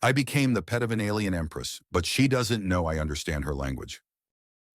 I became the pet of an alien empress, but she doesn't know I understand her language.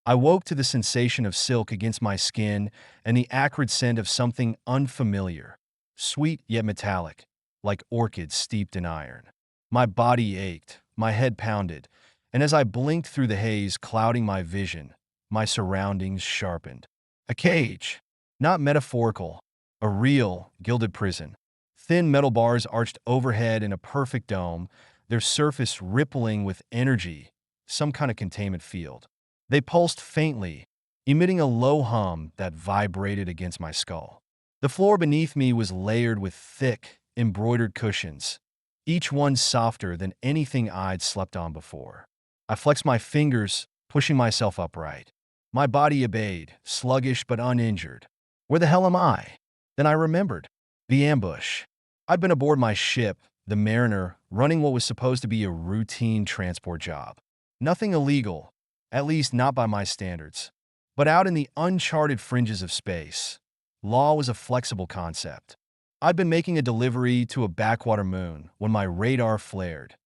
I woke to the sensation of silk against my skin and the acrid scent of something unfamiliar, sweet yet metallic, like orchids steeped in iron. My body ached, my head pounded, and as I blinked through the haze clouding my vision, my surroundings sharpened. A cage, not metaphorical, a real, gilded prison. Thin metal bars arched overhead in a perfect dome, their surface rippling with energy, some kind of containment field. They pulsed faintly, emitting a low hum that vibrated against my skull. The floor beneath me was layered with thick, embroidered cushions, each one softer than anything I'd slept on before. I flexed my fingers, pushing myself upright. My body obeyed, sluggish but uninjured. Where the hell am I? Then I remembered. The ambush. I'd been aboard my ship, the Mariner, running what was supposed to be a routine transport job. Nothing illegal, at least not by my standards. But out in the uncharted fringes of space, law was a flexible concept. I'd been making a delivery to a backwater moon when my radar flared.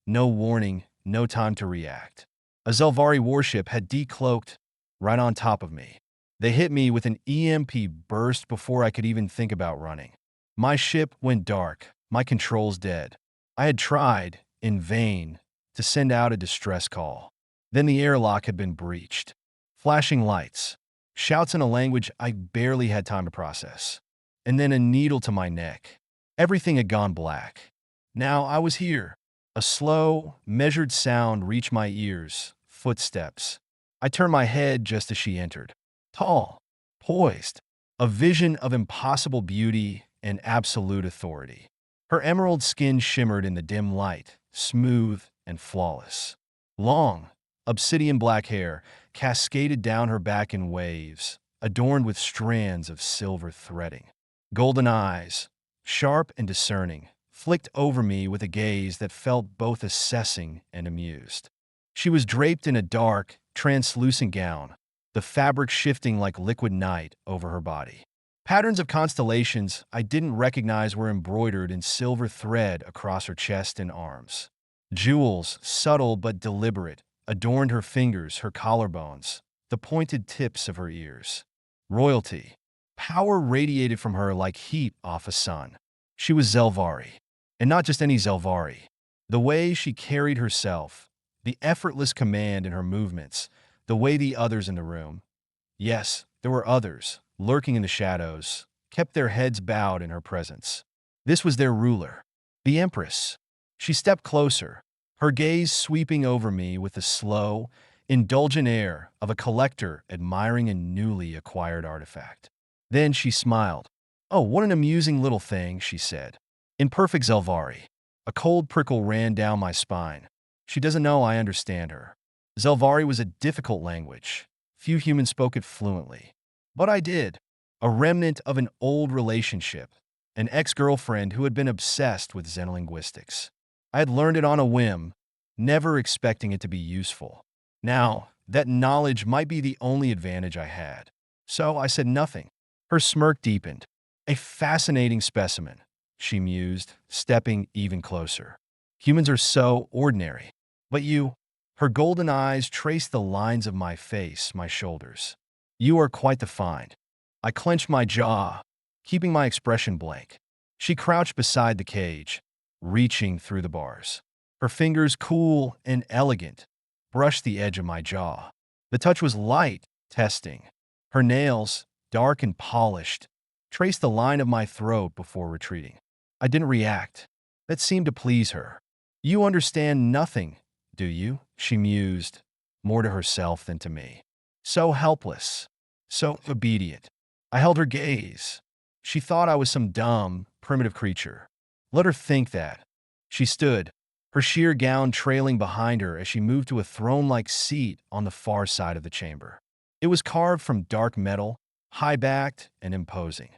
No warning, no time to react. A Zelvari warship had decloaked right on top of me. They hit me with an EMP burst before I could even think about running. My ship went dark, my controls dead. I had tried, in vain, to send out a distress call. Then the airlock had been breached. Flashing lights, shouts in a language I barely had time to process, and then a needle to my neck. Everything had gone black. Now I was here. A slow, measured sound reached my ears, footsteps. I turned my head just as she entered. Tall, poised, a vision of impossible beauty and absolute authority. Her emerald skin shimmered in the dim light, smooth and flawless. Long, obsidian black hair cascaded down her back in waves, adorned with strands of silver threading. Golden eyes, sharp and discerning, flicked over me with a gaze that felt both assessing and amused. She was draped in a dark, translucent gown, the fabric shifting like liquid night over her body. Patterns of constellations I didn't recognize were embroidered in silver thread across her chest and arms. Jewels, subtle but deliberate, adorned her fingers, her collarbones, the pointed tips of her ears. Royalty. Power radiated from her like heat off a sun. She was Zelvari. And not just any Zelvari. The way she carried herself, the effortless command in her movements, the way the others in the room, yes, there were others, lurking in the shadows, kept their heads bowed in her presence. This was their ruler, the Empress. She stepped closer, her gaze sweeping over me with the slow, indulgent air of a collector admiring a newly acquired artifact. Then she smiled. "Oh, what an amusing little thing," she said. In perfect Zelvari. A cold prickle ran down my spine. She doesn't know I understand her. Zelvari was a difficult language. Few humans spoke it fluently. But I did. A remnant of an old relationship. An ex-girlfriend who had been obsessed with Zen linguistics. I had learned it on a whim, never expecting it to be useful. Now, that knowledge might be the only advantage I had. So I said nothing. Her smirk deepened. "A fascinating specimen," she mused, stepping even closer. "Humans are so ordinary. But you—" Her golden eyes traced the lines of my face, my shoulders. "You are quite the find." I clenched my jaw, keeping my expression blank. She crouched beside the cage, reaching through the bars. Her fingers, cool and elegant, brushed the edge of my jaw. The touch was light, testing. Her nails, dark and polished, traced the line of my throat before retreating. I didn't react. That seemed to please her. "You understand nothing, do you?" she mused, more to herself than to me. So helpless, so obedient. I held her gaze. She thought I was some dumb, primitive creature. Let her think that. She stood, her sheer gown trailing behind her as she moved to a throne-like seat on the far side of the chamber. It was carved from dark metal, high-backed and imposing.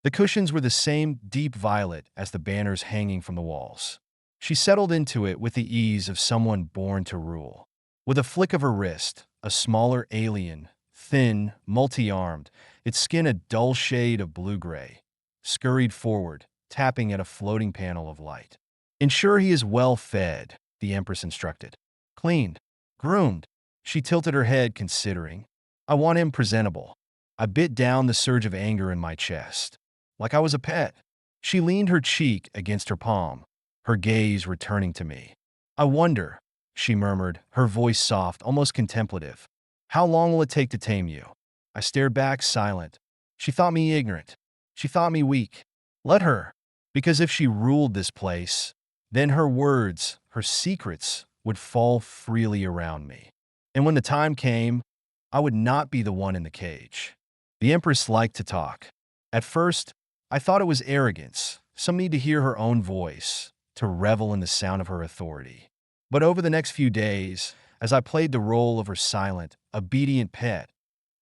The cushions were the same deep violet as the banners hanging from the walls. She settled into it with the ease of someone born to rule. With a flick of her wrist, a smaller alien, thin, multi-armed, its skin a dull shade of blue-gray, scurried forward, tapping at a floating panel of light. "Ensure he is well fed," the Empress instructed. Cleaned. Groomed. She tilted her head, considering. I want him presentable. I bit down the surge of anger in my chest. Like I was a pet. She leaned her cheek against her palm, her gaze returning to me. I wonder, she murmured, her voice soft, almost contemplative. How long will it take to tame you? I stared back, silent. She thought me ignorant. She thought me weak. Let her. Because if she ruled this place, then her words, her secrets, would fall freely around me. And when the time came, I would not be the one in the cage. The Empress liked to talk. At first, I thought it was arrogance, some need to hear her own voice, to revel in the sound of her authority. But over the next few days, as I played the role of her silent, obedient pet,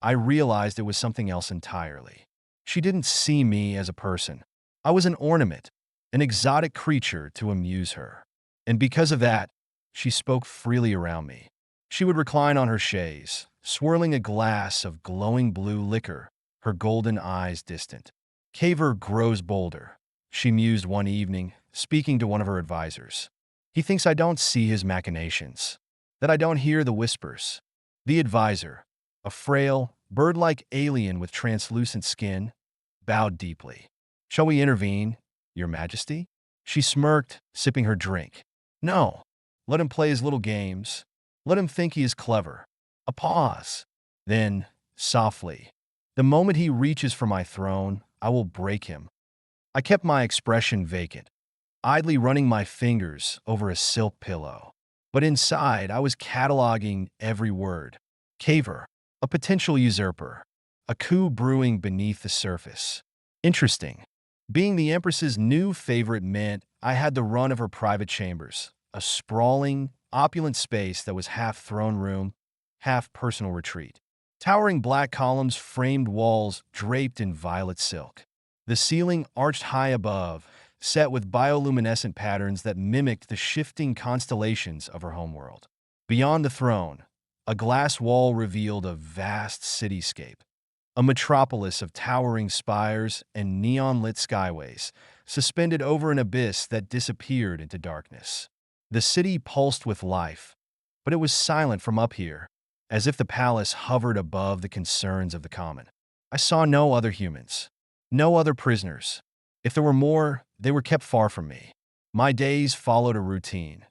I realized it was something else entirely. She didn't see me as a person. I was an ornament, an exotic creature to amuse her. And because of that, she spoke freely around me. She would recline on her chaise, swirling a glass of glowing blue liquor, her golden eyes distant. Caver grows bolder, she mused one evening, speaking to one of her advisors. He thinks I don't see his machinations, that I don't hear the whispers. The advisor, a frail, bird-like alien with translucent skin, bowed deeply. Shall we intervene, Your Majesty? She smirked, sipping her drink. No. Let him play his little games. Let him think he is clever. A pause. Then, softly, the moment he reaches for my throne, I will break him. I kept my expression vacant, idly running my fingers over a silk pillow. But inside, I was cataloging every word. Caver, a potential usurper, a coup brewing beneath the surface. Interesting. Being the Empress's new favorite meant I had the run of her private chambers, a sprawling, opulent space that was half throne room, half personal retreat. Towering black columns framed walls draped in violet silk. The ceiling arched high above, set with bioluminescent patterns that mimicked the shifting constellations of her homeworld. Beyond the throne, a glass wall revealed a vast cityscape, a metropolis of towering spires and neon-lit skyways, suspended over an abyss that disappeared into darkness. The city pulsed with life, but it was silent from up here, as if the palace hovered above the concerns of the common. I saw no other humans, no other prisoners. If there were more, they were kept far from me. My days followed a routine.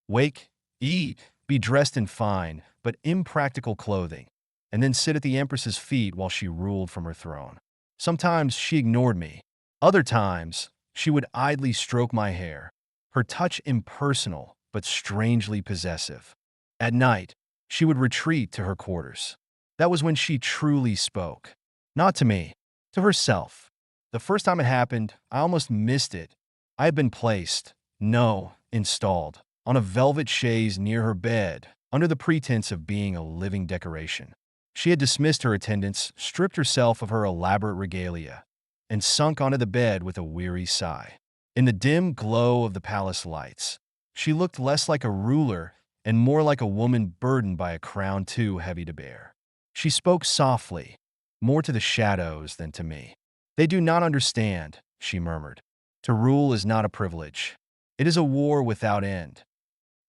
Wake, eat, be dressed in fine, but impractical clothing, and then sit at the Empress's feet while she ruled from her throne. Sometimes she ignored me. Other times, she would idly stroke my hair, her touch impersonal but strangely possessive. At night, she would retreat to her quarters. That was when she truly spoke. Not to me, to herself. The first time it happened, I almost missed it. I had been placed, no, installed, on a velvet chaise near her bed, under the pretense of being a living decoration. She had dismissed her attendants, stripped herself of her elaborate regalia, and sunk onto the bed with a weary sigh. In the dim glow of the palace lights, she looked less like a ruler and more like a woman burdened by a crown too heavy to bear. She spoke softly, more to the shadows than to me. They do not understand, she murmured. To rule is not a privilege. It is a war without end.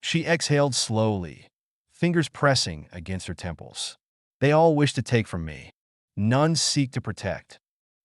She exhaled slowly, fingers pressing against her temples. They all wish to take from me. None seek to protect.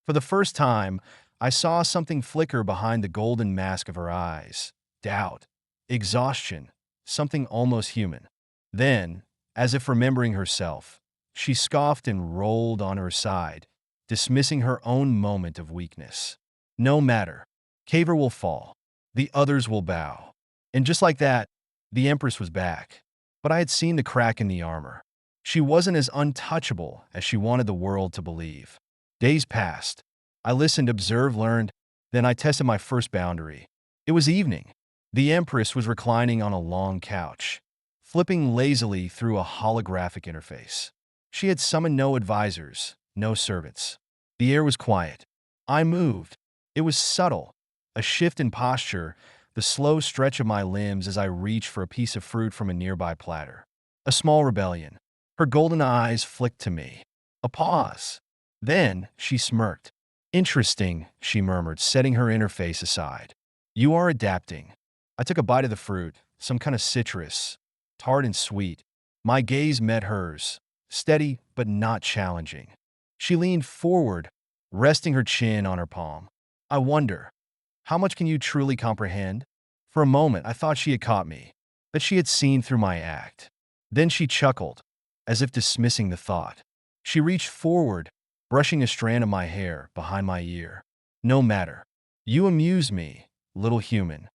For the first time, I saw something flicker behind the golden mask of her eyes. Doubt, exhaustion, something almost human. Then, as if remembering herself, she scoffed and rolled on her side, dismissing her own moment of weakness. No matter. Caver will fall. The others will bow. And just like that, the Empress was back. But I had seen the crack in the armor. She wasn't as untouchable as she wanted the world to believe. Days passed. I listened, observed, learned. Then I tested my first boundary. It was evening. The Empress was reclining on a long couch, flipping lazily through a holographic interface. She had summoned no advisors, no servants. The air was quiet. I moved. It was subtle, a shift in posture, the slow stretch of my limbs as I reached for a piece of fruit from a nearby platter. A small rebellion. Her golden eyes flicked to me. A pause. Then she smirked. Interesting, she murmured, setting her interface aside. You are adapting. I took a bite of the fruit, some kind of citrus, tart and sweet. My gaze met hers, steady but not challenging. She leaned forward, resting her chin on her palm. I wonder, how much can you truly comprehend? For a moment, I thought she had caught me, that she had seen through my act. Then she chuckled, as if dismissing the thought. She reached forward, brushing a strand of my hair behind my ear. No matter. You amuse me, little human.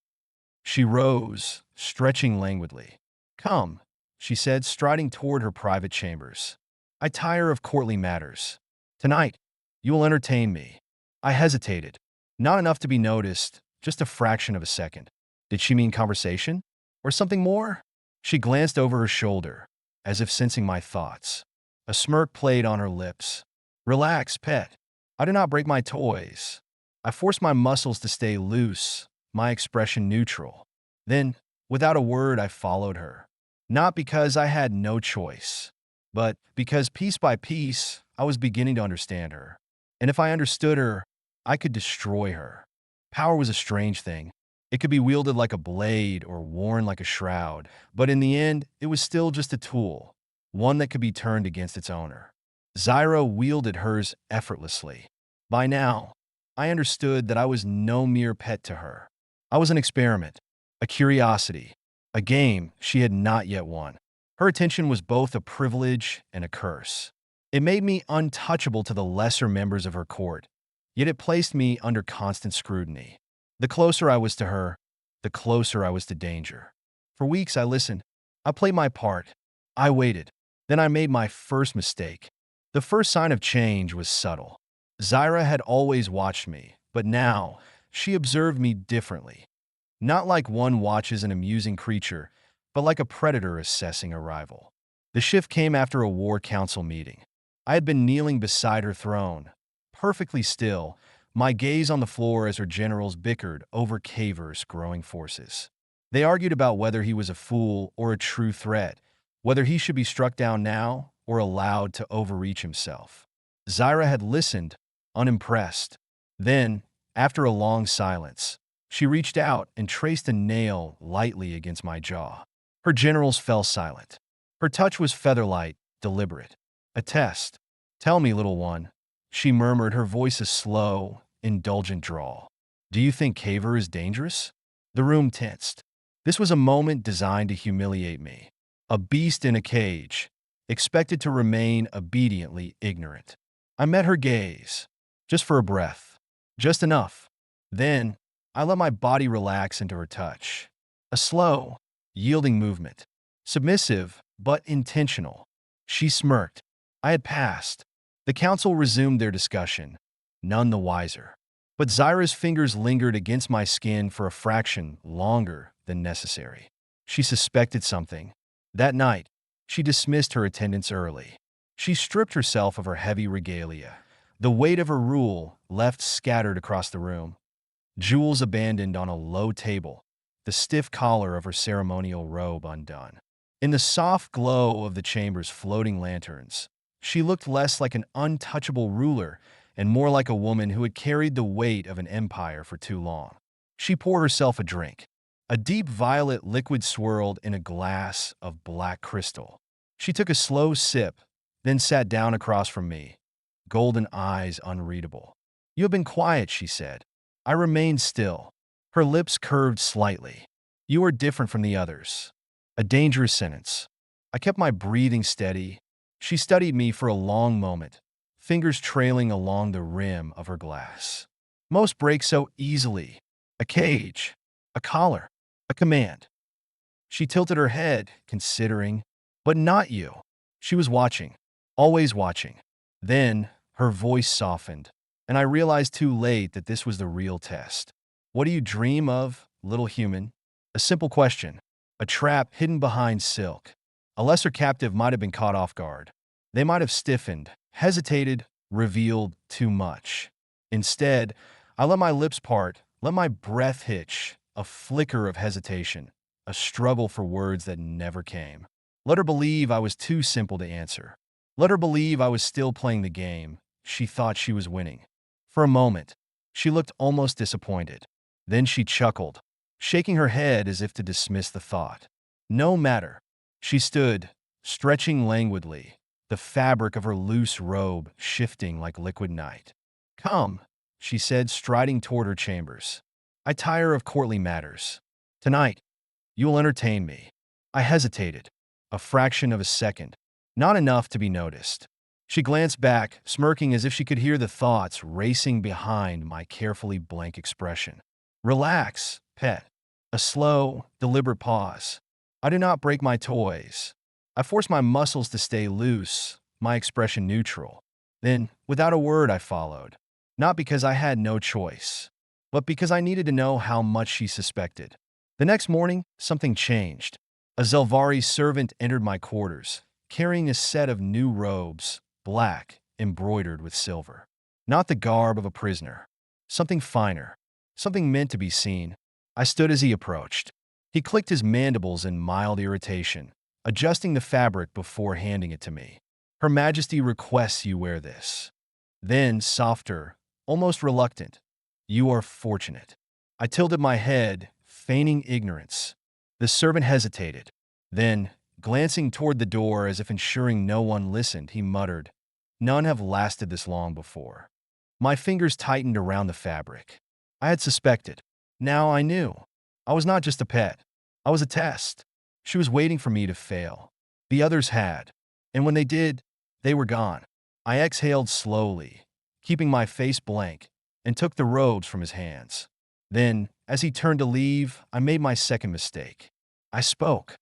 She rose, stretching languidly. Come, she said, striding toward her private chambers. I tire of courtly matters. Tonight, you will entertain me. I hesitated. Not enough to be noticed, just a fraction of a second. Did she mean conversation? Or something more? She glanced over her shoulder, as if sensing my thoughts. A smirk played on her lips. Relax, pet. I do not break my toys. I force my muscles to stay loose, my expression neutral. Then, without a word, I followed her. Not because I had no choice, but because piece by piece, I was beginning to understand her. And if I understood her, I could destroy her. Power was a strange thing. It could be wielded like a blade or worn like a shroud, but in the end, it was still just a tool, one that could be turned against its owner. Zyra wielded hers effortlessly. By now, I understood that I was no mere pet to her. I was an experiment, a curiosity, a game she had not yet won. Her attention was both a privilege and a curse. It made me untouchable to the lesser members of her court, yet it placed me under constant scrutiny. The closer I was to her, the closer I was to danger. For weeks I listened. I played my part. I waited. Then I made my first mistake. The first sign of change was subtle. Zyra had always watched me, but now she observed me differently. Not like one watches an amusing creature, but like a predator assessing a rival. The shift came after a war council meeting. I had been kneeling beside her throne, perfectly still, my gaze on the floor as her generals bickered over Kaver's growing forces. They argued about whether he was a fool or a true threat, whether he should be struck down now or allowed to overreach himself. Zyra had listened, unimpressed. Then, after a long silence, she reached out and traced a nail lightly against my jaw. Her generals fell silent. Her touch was feather-light, deliberate. A test. Tell me, little one, she murmured, her voice a slow, indulgent drawl. Do you think Kaver is dangerous? The room tensed. This was a moment designed to humiliate me. A beast in a cage, expected to remain obediently ignorant. I met her gaze, just for a breath, just enough. Then, I let my body relax into her touch. A slow, yielding movement. Submissive, but intentional. She smirked. I had passed. The council resumed their discussion, none the wiser. But Zyra's fingers lingered against my skin for a fraction longer than necessary. She suspected something. That night, she dismissed her attendance early. She stripped herself of her heavy regalia, the weight of her rule left scattered across the room. Jewels abandoned on a low table, the stiff collar of her ceremonial robe undone. In the soft glow of the chamber's floating lanterns, she looked less like an untouchable ruler and more like a woman who had carried the weight of an empire for too long. She poured herself a drink. A deep violet liquid swirled in a glass of black crystal. She took a slow sip, then sat down across from me, golden eyes unreadable. You have been quiet, she said. I remained still. Her lips curved slightly. You are different from the others. A dangerous sentence. I kept my breathing steady. She studied me for a long moment, fingers trailing along the rim of her glass. Most break so easily. A cage, a collar, a command. She tilted her head, considering, but not you. She was watching, always watching. Then her voice softened, and I realized too late that this was the real test. What do you dream of, little human? A simple question, a trap hidden behind silk. A lesser captive might have been caught off guard. They might have stiffened, hesitated, revealed too much. Instead, I let my lips part, let my breath hitch, a flicker of hesitation, a struggle for words that never came. Let her believe I was too simple to answer. Let her believe I was still playing the game she thought she was winning. For a moment, she looked almost disappointed. Then she chuckled. shaking her head as if to dismiss the thought. No matter. She stood, stretching languidly, the fabric of her loose robe shifting like liquid night. Come, she said, striding toward her chambers. I tire of courtly matters. Tonight, you will entertain me. I hesitated, a fraction of a second, not enough to be noticed. She glanced back, smirking as if she could hear the thoughts racing behind my carefully blank expression. Relax, pet. A slow, deliberate pause. I do not break my toys. I force my muscles to stay loose, my expression neutral. Then, without a word, I followed. Not because I had no choice, but because I needed to know how much she suspected. The next morning, something changed. A Zelvari servant entered my quarters, carrying a set of new robes, black, embroidered with silver. Not the garb of a prisoner. Something finer. Something meant to be seen. I stood as he approached. He clicked his mandibles in mild irritation, adjusting the fabric before handing it to me. Her Majesty requests you wear this. Then, softer, almost reluctant, you are fortunate. I tilted my head, feigning ignorance. The servant hesitated. Then, glancing toward the door as if ensuring no one listened, he muttered, None have lasted this long before. My fingers tightened around the fabric. I had suspected. Now I knew. I was not just a pet. I was a test. She was waiting for me to fail. The others had. And when they did, they were gone. I exhaled slowly, keeping my face blank, and took the robes from his hands. Then, as he turned to leave, I made my second mistake. I spoke.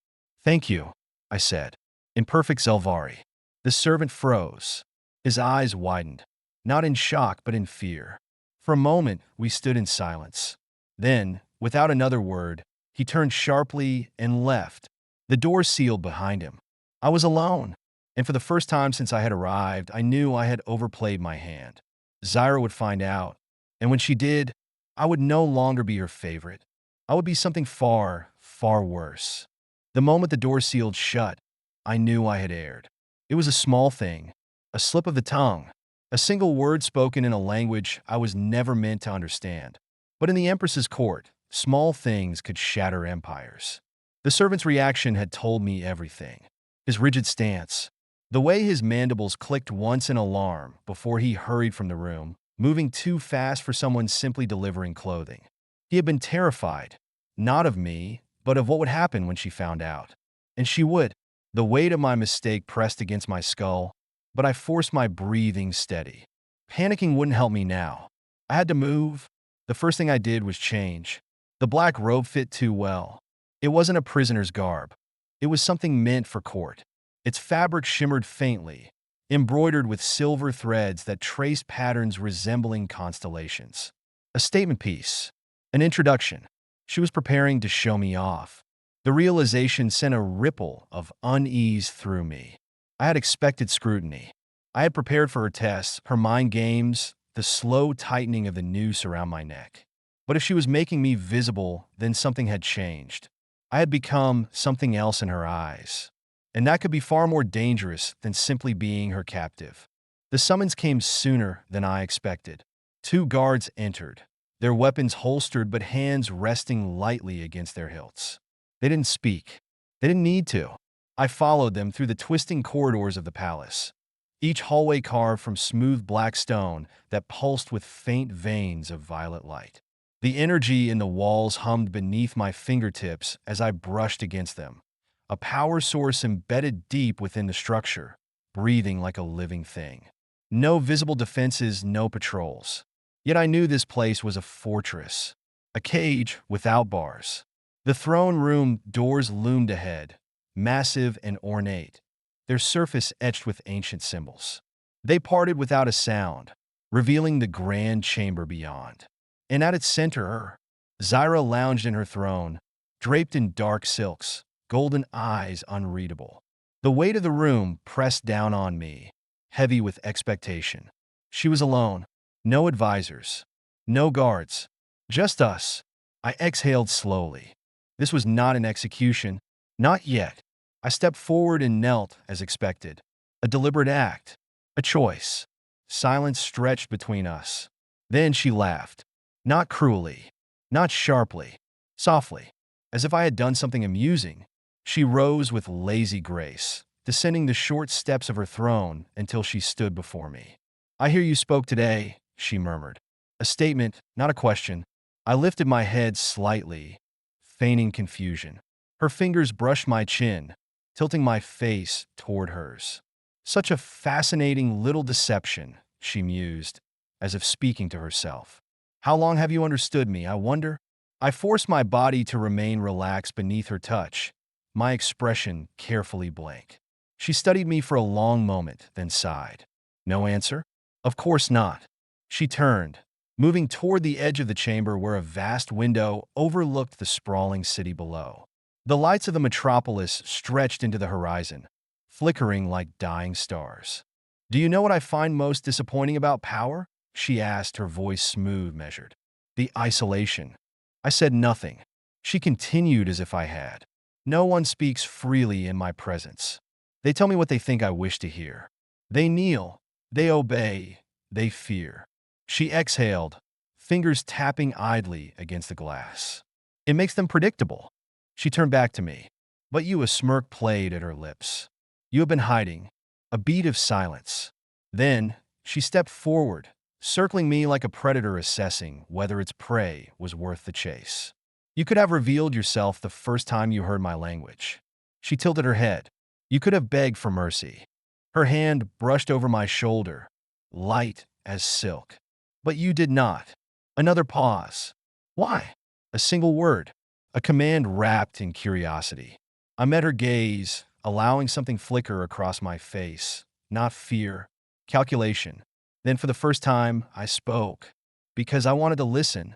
Thank you, I said, in perfect Zelvari. The servant froze. His eyes widened, not in shock but in fear. For a moment, we stood in silence. Then, without another word, he turned sharply and left, the door sealed behind him. I was alone, and for the first time since I had arrived, I knew I had overplayed my hand. Zyra would find out, and when she did, I would no longer be her favorite. I would be something far, far worse. The moment the door sealed shut, I knew I had erred. It was a small thing, a slip of the tongue, a single word spoken in a language I was never meant to understand. But in the Empress's court, small things could shatter empires. The servant's reaction had told me everything. His rigid stance, the way his mandibles clicked once in alarm before he hurried from the room, moving too fast for someone simply delivering clothing. He had been terrified, not of me, but of what would happen when she found out. And she would. The weight of my mistake pressed against my skull, but I forced my breathing steady. Panicking wouldn't help me now. I had to move. The first thing I did was change. The black robe fit too well. It wasn't a prisoner's garb. It was something meant for court. Its fabric shimmered faintly, embroidered with silver threads that traced patterns resembling constellations. A statement piece. An introduction. She was preparing to show me off. The realization sent a ripple of unease through me. I had expected scrutiny. I had prepared for her tests, her mind games, the slow tightening of the noose around my neck. But if she was making me visible, then something had changed. I had become something else in her eyes. And that could be far more dangerous than simply being her captive. The summons came sooner than I expected. 2 guards entered, their weapons holstered but hands resting lightly against their hilts. They didn't speak. They didn't need to. I followed them through the twisting corridors of the palace, each hallway carved from smooth black stone that pulsed with faint veins of violet light. The energy in the walls hummed beneath my fingertips as I brushed against them, a power source embedded deep within the structure, breathing like a living thing. No visible defenses, no patrols. Yet I knew this place was a fortress, a cage without bars. The throne room doors loomed ahead, massive and ornate, their surface etched with ancient symbols. They parted without a sound, revealing the grand chamber beyond. And at its center, Zyra lounged in her throne, draped in dark silks, golden eyes unreadable. The weight of the room pressed down on me, heavy with expectation. She was alone, no advisors, no guards, just us. I exhaled slowly. This was not an execution, not yet. I stepped forward and knelt as expected. A deliberate act, a choice. Silence stretched between us. Then she laughed. Not cruelly, not sharply, Softly, as if I had done something amusing, she rose with lazy grace, descending the short steps of her throne until she stood before me. "I hear you spoke today," she murmured. A statement, not a question. I lifted my head slightly, feigning confusion. Her fingers brushed my chin, tilting my face toward hers. "Such a fascinating little deception," she mused, as if speaking to herself. "How long have you understood me, I wonder?" I forced my body to remain relaxed beneath her touch, my expression carefully blank. She studied me for a long moment, then sighed. "No answer?" "Of course not." She turned, moving toward the edge of the chamber where a vast window overlooked the sprawling city below. The lights of the metropolis stretched into the horizon, flickering like dying stars. "Do you know what I find most disappointing about power?" she asked, her voice smooth, measured. "The isolation." I said nothing. She continued as if I had. "No one speaks freely in my presence. They tell me what they think I wish to hear. They kneel, they obey, they fear." She exhaled, fingers tapping idly against the glass. "It makes them predictable." She turned back to me. But you, a smirk played at her lips. "You have been hiding." A beat of silence. Then, she stepped forward, circling me like a predator assessing whether its prey was worth the chase. "You could have revealed yourself the first time you heard my language." She tilted her head. "You could have begged for mercy." Her hand brushed over my shoulder, light as silk. "But you did not." Another pause. "Why?" A single word. A command wrapped in curiosity. I met her gaze, allowing something flicker across my face. Not fear, calculation. Then for the first time, I spoke. Because I wanted to listen.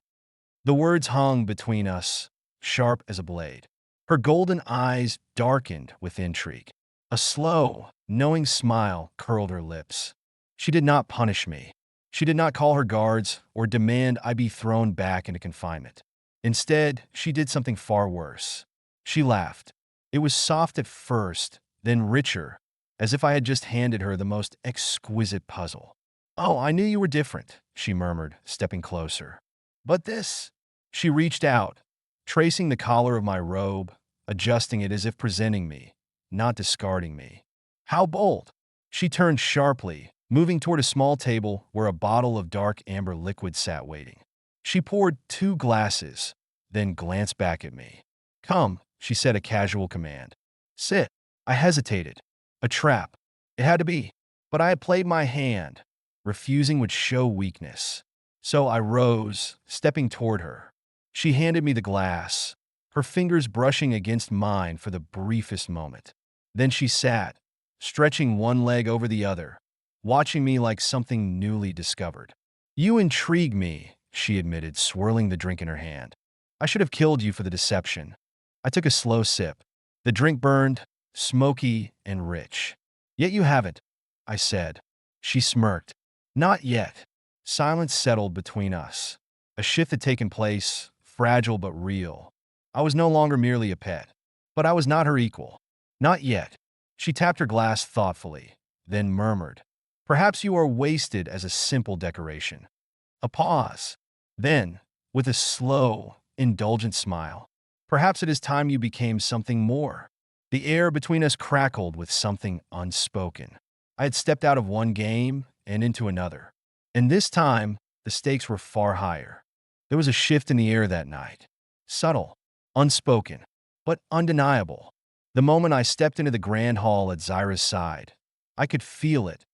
The words hung between us, sharp as a blade. Her golden eyes darkened with intrigue. A slow, knowing smile curled her lips. She did not punish me. She did not call her guards or demand I be thrown back into confinement. Instead, she did something far worse. She laughed. It was soft at first, then richer, as if I had just handed her the most exquisite puzzle. "Oh, I knew you were different," she murmured, stepping closer. "But this—" She reached out, tracing the collar of my robe, adjusting it as if presenting me, not discarding me. "How bold!" She turned sharply, moving toward a small table where a bottle of dark amber liquid sat waiting. She poured 2 glasses, then glanced back at me. "Come," she said, a casual command. "Sit." I hesitated. A trap. It had to be. But I had played my hand. Refusing would show weakness. So I rose, stepping toward her. She handed me the glass, her fingers brushing against mine for the briefest moment. Then she sat, stretching one leg over the other, watching me like something newly discovered. "You intrigue me," she admitted, swirling the drink in her hand. "I should have killed you for the deception." I took a slow sip. The drink burned, smoky and rich. "Yet you haven't," I said. She smirked. "Not yet." Silence settled between us. A shift had taken place, fragile but real. I was no longer merely a pet. But I was not her equal. "Not yet." She tapped her glass thoughtfully, then murmured, "Perhaps you are wasted as a simple decoration." A pause. Then, with a slow, indulgent smile, "Perhaps it is time you became something more." The air between us crackled with something unspoken. I had stepped out of one game and into another. And this time, the stakes were far higher. There was a shift in the air that night. Subtle, unspoken, but undeniable. The moment I stepped into the grand hall at Zyra's side, I could feel it,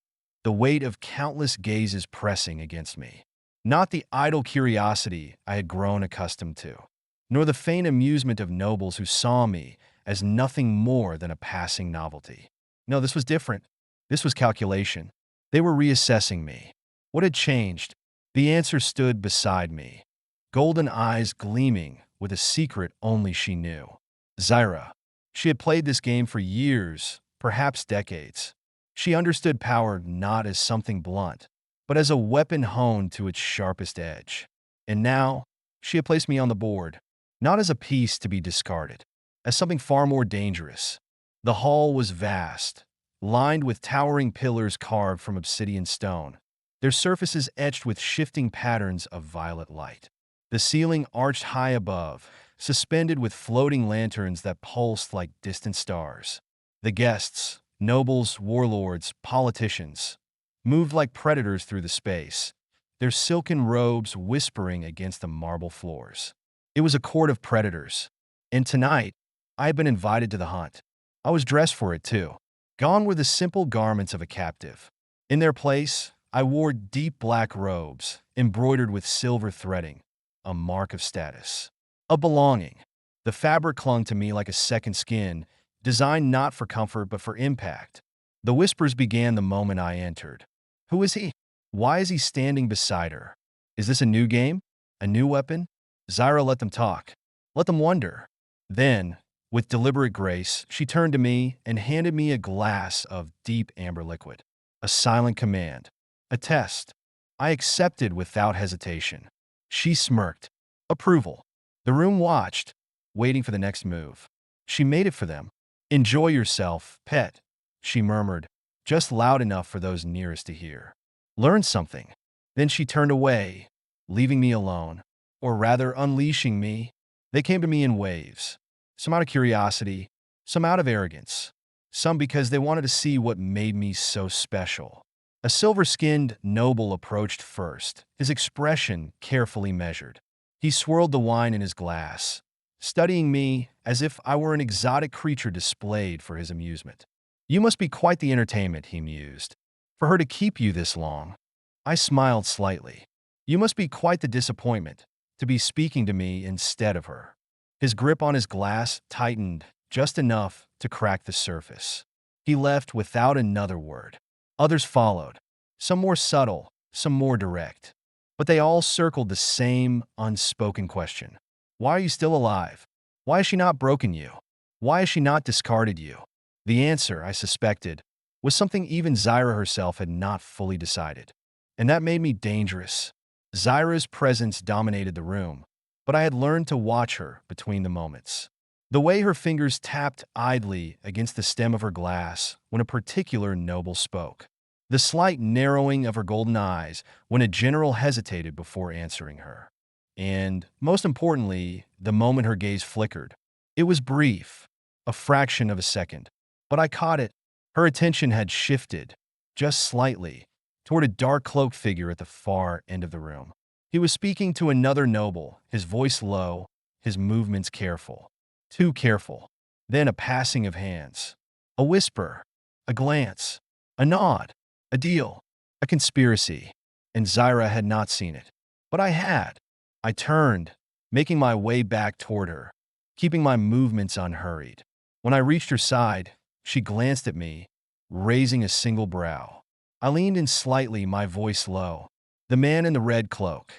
the weight of countless gazes pressing against me. Not the idle curiosity I had grown accustomed to, nor the faint amusement of nobles who saw me as nothing more than a passing novelty. No, this was different. This was calculation. They were reassessing me. What had changed? The answer stood beside me, golden eyes gleaming with a secret only she knew. Zyra. She had played this game for years, perhaps decades. She understood power not as something blunt, but as a weapon honed to its sharpest edge. And now, she had placed me on the board, not as a piece to be discarded, as something far more dangerous. The hall was vast, lined with towering pillars carved from obsidian stone, their surfaces etched with shifting patterns of violet light. The ceiling arched high above, suspended with floating lanterns that pulsed like distant stars. The guests, nobles, warlords, politicians, moved like predators through the space, their silken robes whispering against the marble floors. It was a court of predators. And tonight, I had been invited to the hunt. I was dressed for it, too. Gone were the simple garments of a captive. In their place, I wore deep black robes, embroidered with silver threading, a mark of status, of belonging. The fabric clung to me like a second skin, designed not for comfort but for impact. The whispers began the moment I entered. Who is he? Why is he standing beside her? Is this a new game? A new weapon? Zyra let them talk. Let them wonder. Then, with deliberate grace, she turned to me and handed me a glass of deep amber liquid. A silent command. A test. I accepted without hesitation. She smirked. Approval. The room watched, waiting for the next move. She made it for them. Enjoy yourself, pet, she murmured, just loud enough for those nearest to hear. Learn something. Then she turned away, leaving me alone, or rather unleashing me. They came to me in waves, some out of curiosity, some out of arrogance, some because they wanted to see what made me so special. A silver-skinned noble approached first, his expression carefully measured. He swirled the wine in his glass, studying me as if I were an exotic creature displayed for his amusement. You must be quite the entertainment, he mused, for her to keep you this long. I smiled slightly. You must be quite the disappointment, to be speaking to me instead of her. His grip on his glass tightened just enough to crack the surface. He left without another word. Others followed, some more subtle, some more direct. But they all circled the same unspoken question. Why are you still alive? Why has she not broken you? Why has she not discarded you? The answer, I suspected, was something even Zyra herself had not fully decided. And that made me dangerous. Zyra's presence dominated the room, but I had learned to watch her between the moments. The way her fingers tapped idly against the stem of her glass when a particular noble spoke. The slight narrowing of her golden eyes when a general hesitated before answering her. And, most importantly, the moment her gaze flickered. It was brief, a fraction of a second, but I caught it. Her attention had shifted, just slightly, toward a dark-cloaked figure at the far end of the room. He was speaking to another noble, his voice low, his movements careful. Too careful. Then a passing of hands. A whisper. A glance. A nod. A deal. A conspiracy. And Zyra had not seen it. But I had. I turned, making my way back toward her, keeping my movements unhurried. When I reached her side, she glanced at me, raising a single brow. I leaned in slightly, my voice low. The man in the red cloak.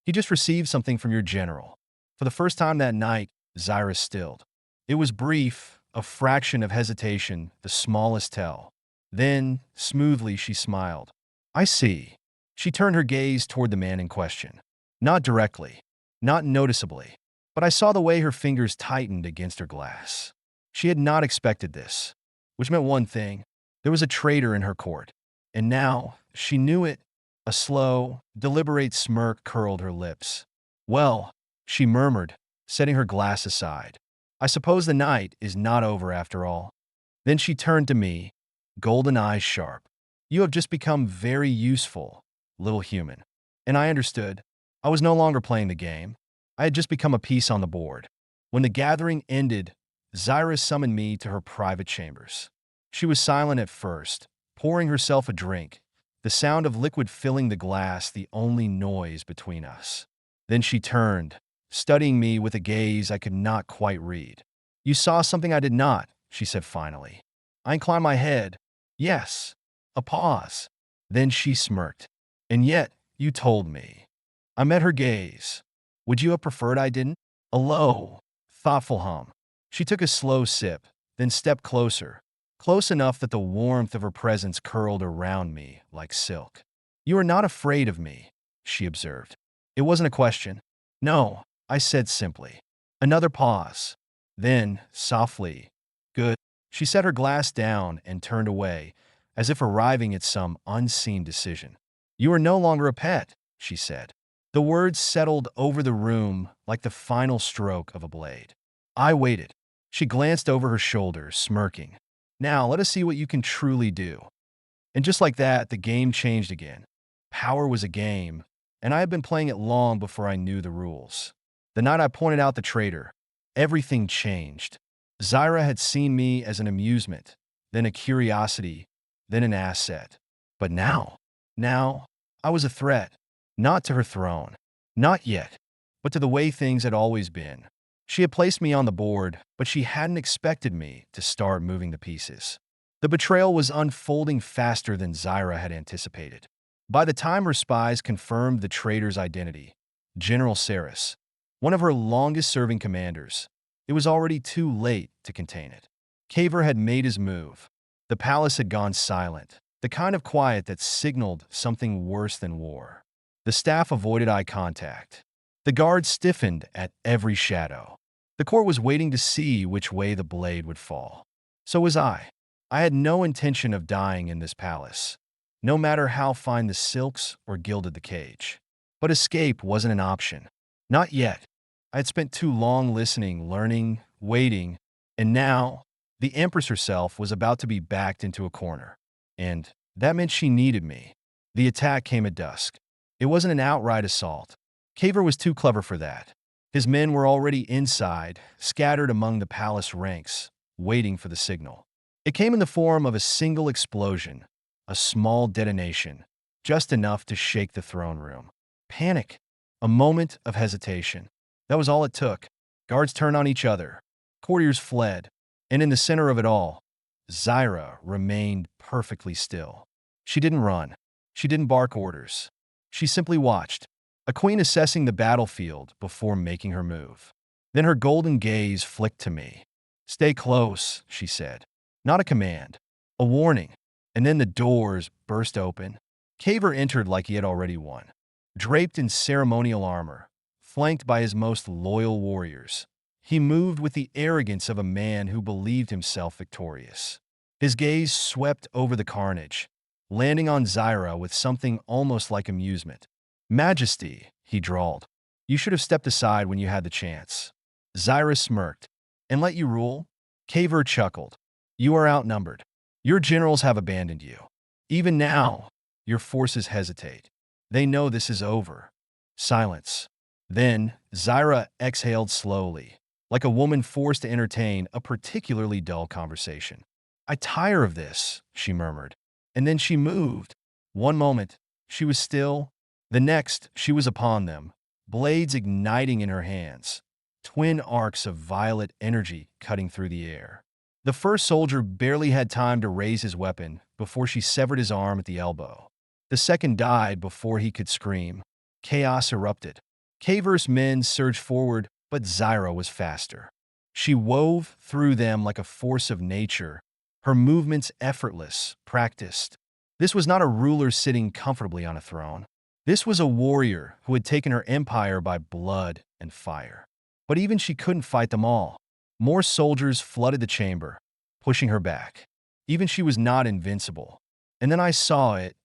He just received something from your general. For the first time that night, Zyra stilled. It was brief, a fraction of hesitation, the smallest tell. Then, smoothly, she smiled. I see. She turned her gaze toward the man in question. Not directly, not noticeably, but I saw the way her fingers tightened against her glass. She had not expected this, which meant one thing. There was a traitor in her court. And now, she knew it. A slow, deliberate smirk curled her lips. Well, she murmured, setting her glass aside. I suppose the night is not over after all. Then she turned to me, golden eyes sharp. You have just become very useful, little human. And I understood. I was no longer playing the game. I had just become a piece on the board. When the gathering ended, Zyra summoned me to her private chambers. She was silent at first, pouring herself a drink, the sound of liquid filling the glass the only noise between us. Then she turned, studying me with a gaze I could not quite read. You saw something I did not, she said finally. I inclined my head. Yes. A pause. Then she smirked. And yet, you told me. I met her gaze. Would you have preferred I didn't? A low, thoughtful hum. She took a slow sip, then stepped closer, close enough that the warmth of her presence curled around me like silk. You are not afraid of me, she observed. It wasn't a question. No, I said simply. Another pause. Then, softly, good. She set her glass down and turned away, as if arriving at some unseen decision. You are no longer a pet, she said. The words settled over the room like the final stroke of a blade. I waited. She glanced over her shoulder, smirking. Now, let us see what you can truly do. And just like that, the game changed again. Power was a game, and I had been playing it long before I knew the rules. The night I pointed out the traitor, everything changed. Zyra had seen me as an amusement, then a curiosity, then an asset. But now, I was a threat. Not to her throne. Not yet. But to the way things had always been. She had placed me on the board, but she hadn't expected me to start moving the pieces. The betrayal was unfolding faster than Zyra had anticipated. By the time her spies confirmed the traitor's identity, General Saris, one of her longest-serving commanders, it was already too late to contain it. Kaver had made his move. The palace had gone silent, the kind of quiet that signaled something worse than war. The staff avoided eye contact. The guards stiffened at every shadow. The court was waiting to see which way the blade would fall. So was I. I had no intention of dying in this palace, no matter how fine the silks or gilded the cage. But escape wasn't an option. Not yet. I had spent too long listening, learning, waiting, and now the Empress herself was about to be backed into a corner. And that meant she needed me. The attack came at dusk. It wasn't an outright assault. Kaver was too clever for that. His men were already inside, scattered among the palace ranks, waiting for the signal. It came in the form of a single explosion, a small detonation, just enough to shake the throne room. Panic. A moment of hesitation. That was all it took. Guards turned on each other. Courtiers fled. And in the center of it all, Zyra remained perfectly still. She didn't run. She didn't bark orders. She simply watched, a queen assessing the battlefield before making her move. Then her golden gaze flicked to me. "Stay close," she said. Not a command, a warning. And then the doors burst open. Kaver entered like he had already won. Draped in ceremonial armor, flanked by his most loyal warriors, he moved with the arrogance of a man who believed himself victorious. His gaze swept over the carnage, landing on Zyra with something almost like amusement. "Majesty," he drawled. "You should have stepped aside when you had the chance." Zyra smirked. "And let you rule?" Kaver chuckled. "You are outnumbered. Your generals have abandoned you. Even now, your forces hesitate. They know this is over." Silence. Then, Zyra exhaled slowly, like a woman forced to entertain a particularly dull conversation. "I tire of this," she murmured. And then she moved. One moment, she was still. The next, she was upon them, blades igniting in her hands, twin arcs of violet energy cutting through the air. The first soldier barely had time to raise his weapon before she severed his arm at the elbow. The second died before he could scream. Chaos erupted. Kaver's men surged forward, but Zyra was faster. She wove through them like a force of nature, her movements effortless, practiced. This was not a ruler sitting comfortably on a throne. This was a warrior who had taken her empire by blood and fire. But even she couldn't fight them all. More soldiers flooded the chamber, pushing her back. Even she was not invincible. And then I saw it,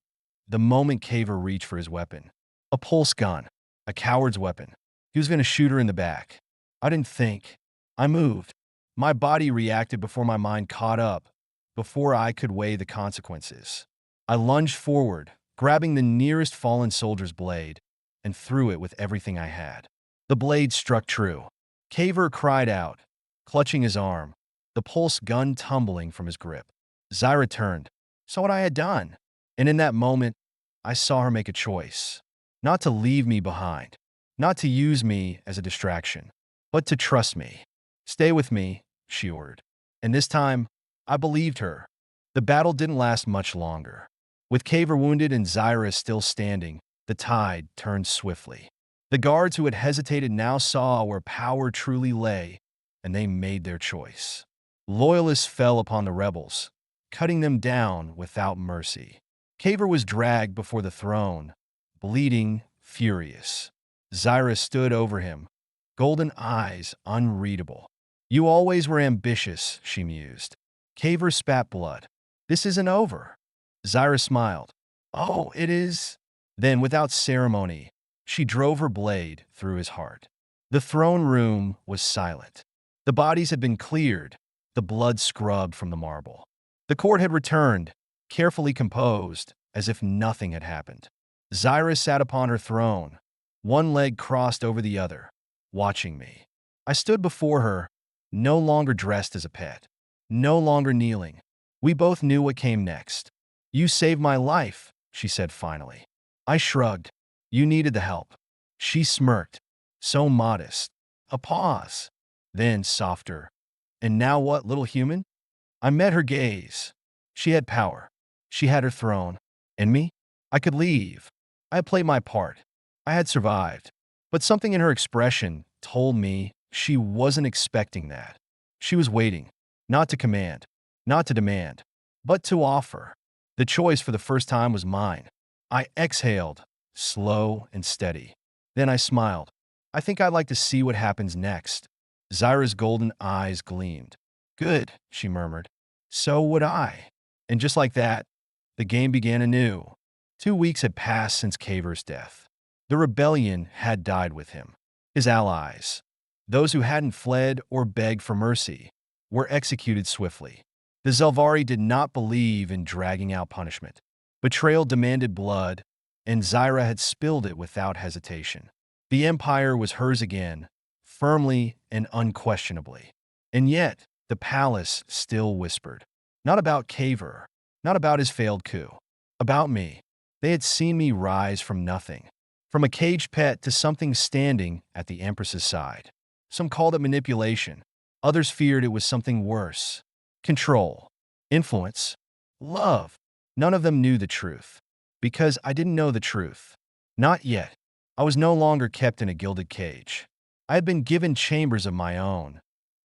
the moment Kaver reached for his weapon. A pulse gun, a coward's weapon. He was going to shoot her in the back. I didn't think. I moved. My body reacted before my mind caught up, before I could weigh the consequences. I lunged forward, grabbing the nearest fallen soldier's blade, and threw it with everything I had. The blade struck true. Kaver cried out, clutching his arm, the pulse gun tumbling from his grip. Zyra turned, saw what I had done, and in that moment, I saw her make a choice. Not to leave me behind, not to use me as a distraction, but to trust me. "Stay with me," she ordered. And this time, I believed her. The battle didn't last much longer. With Kaver wounded and Zyra still standing, the tide turned swiftly. The guards who had hesitated now saw where power truly lay, and they made their choice. Loyalists fell upon the rebels, cutting them down without mercy. Kaver was dragged before the throne, bleeding, furious. Zyra stood over him, golden eyes unreadable. "You always were ambitious," she mused. Kaver spat blood. "This isn't over." Zyra smiled. "Oh, it is." Then, without ceremony, She drove her blade through his heart. The throne room was silent. The bodies had been cleared, the blood scrubbed from the marble. The court had returned, carefully composed, as if nothing had happened. Zyra sat upon her throne, one leg crossed over the other, watching me. I stood before her, no longer dressed as a pet, no longer kneeling. We both knew what came next. "You saved my life," she said finally. I shrugged. "You needed the help." She smirked. So modest. A pause. Then softer. "And now what, little human?" I met her gaze. She had power. She had her throne. And me? I could leave. I had played my part. I had survived. But something in her expression told me she wasn't expecting that. She was waiting. Not to command. Not to demand. But to offer. The choice for the first time was mine. I exhaled, slow and steady. Then I smiled. "I think I'd like to see what happens next." Zyra's golden eyes gleamed. "Good," she murmured. "So would I." And just like that, the game began anew. 2 weeks had passed since Kaver's death. The rebellion had died with him. His allies, those who hadn't fled or begged for mercy, were executed swiftly. The Zelvari did not believe in dragging out punishment. Betrayal demanded blood, and Zyra had spilled it without hesitation. The empire was hers again, firmly and unquestionably. And yet, the palace still whispered. Not about Kaver, not about his failed coup. About me. They had seen me rise from nothing. From a caged pet to something standing at the Empress's side. Some called it manipulation. Others feared it was something worse. Control. Influence. Love. None of them knew the truth. Because I didn't know the truth. Not yet. I was no longer kept in a gilded cage. I had been given chambers of my own.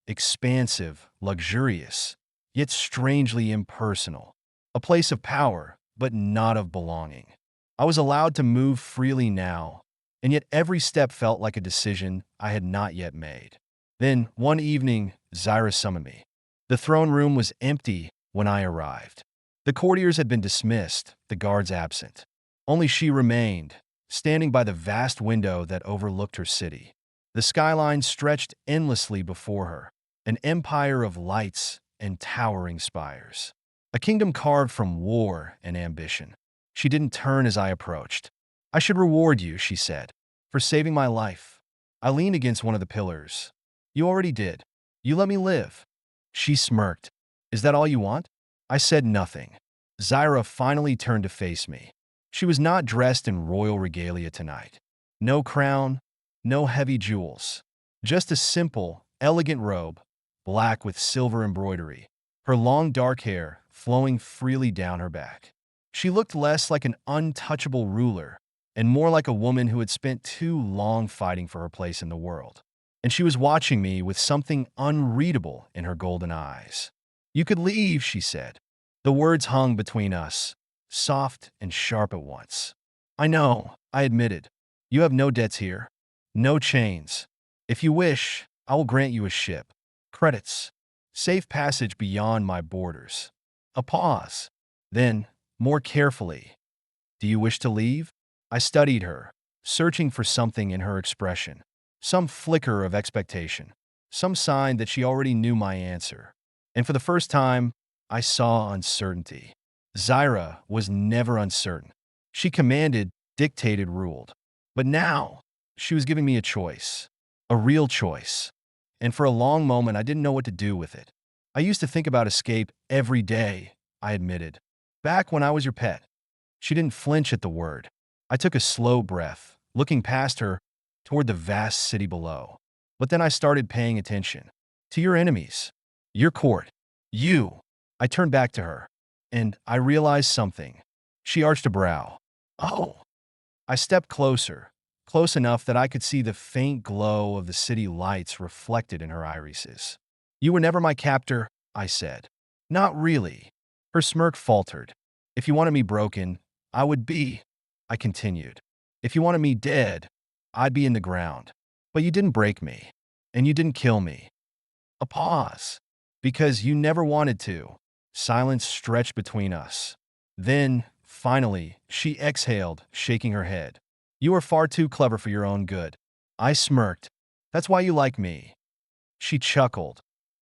Expansive, luxurious, yet strangely impersonal. A place of power, but not of belonging. I was allowed to move freely now, and yet every step felt like a decision I had not yet made. Then, one evening, Zyra summoned me. The throne room was empty when I arrived. The courtiers had been dismissed, the guards absent. Only she remained, standing by the vast window that overlooked her city. The skyline stretched endlessly before her, an empire of lights and towering spires. A kingdom carved from war and ambition. She didn't turn as I approached. "I should reward you," she said, "for saving my life." I leaned against one of the pillars. "You already did. You let me live." She smirked. "Is that all you want?" I said nothing. Zyra finally turned to face me. She was not dressed in royal regalia tonight. No crown, no heavy jewels. Just a simple, elegant robe, black with silver embroidery, her long dark hair flowing freely down her back. She looked less like an untouchable ruler and more like a woman who had spent too long fighting for her place in the world. And she was watching me with something unreadable in her golden eyes. "You could leave," she said. The words hung between us, soft and sharp at once. "I know," I admitted. "You have no debts here. No chains. If you wish, I will grant you a ship. Credits. Safe passage beyond my borders." A pause. Then, more carefully, "Do you wish to leave?" I studied her, searching for something in her expression. Some flicker of expectation. Some sign that she already knew my answer. And for the first time, I saw uncertainty. Zyra was never uncertain. She commanded, dictated, ruled. But now, she was giving me a choice. A real choice. And for a long moment, I didn't know what to do with it. "I used to think about escape every day," I admitted. "Back when I was your pet." She didn't flinch at the word. I took a slow breath, looking past her toward the vast city below. But then I started paying attention. "To your enemies. Your court. You." I turned back to her, and I realized something. She arched a brow. "Oh." I stepped closer, close enough that I could see the faint glow of the city lights reflected in her irises. "You were never my captor," I said. "Not really." Her smirk faltered. "If you wanted me broken, I would be," I continued. "If you wanted me dead, I'd be in the ground. But you didn't break me, and you didn't kill me." A pause. "Because you never wanted to." Silence stretched between us. Then, finally, she exhaled, shaking her head. You are far too clever for your own good. I smirked. That's why you like me. She chuckled,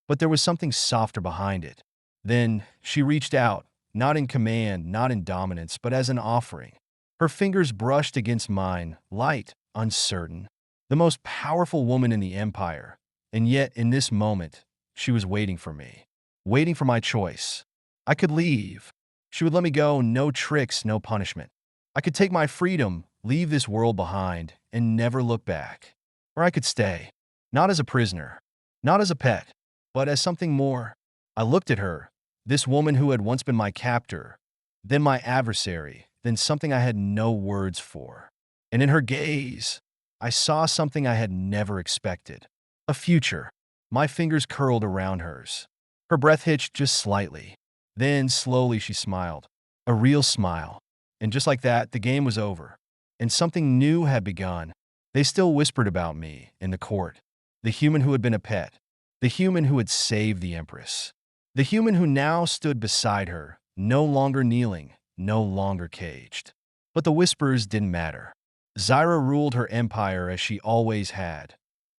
but there was something softer behind it. Then she reached out, not in command, not in dominance, but as an offering. Her fingers brushed against mine, light, uncertain. The most powerful woman in the empire. And yet, in this moment, she was waiting for me. Waiting for my choice. I could leave. She would let me go, no tricks, no punishment. I could take my freedom, leave this world behind, and never look back. Or I could stay. Not as a prisoner. Not as a pet, but as something more. I looked at her, this woman who had once been my captor, then my adversary, then something I had no words for. And in her gaze, I saw something I had never expected. A future. My fingers curled around hers. Her breath hitched just slightly. Then, slowly, she smiled. A real smile. And just like that, the game was over. And something new had begun. They still whispered about me in the court. The human who had been a pet. The human who had saved the Empress. The human who now stood beside her, no longer kneeling, no longer caged. But the whispers didn't matter. Zyra ruled her empire as she always had,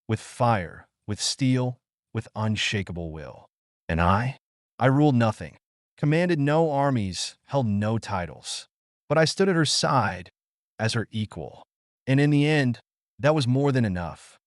with fire, with steel, with unshakable will. And I ruled nothing, commanded no armies, held no titles. But I stood at her side as her equal. And in the end, that was more than enough.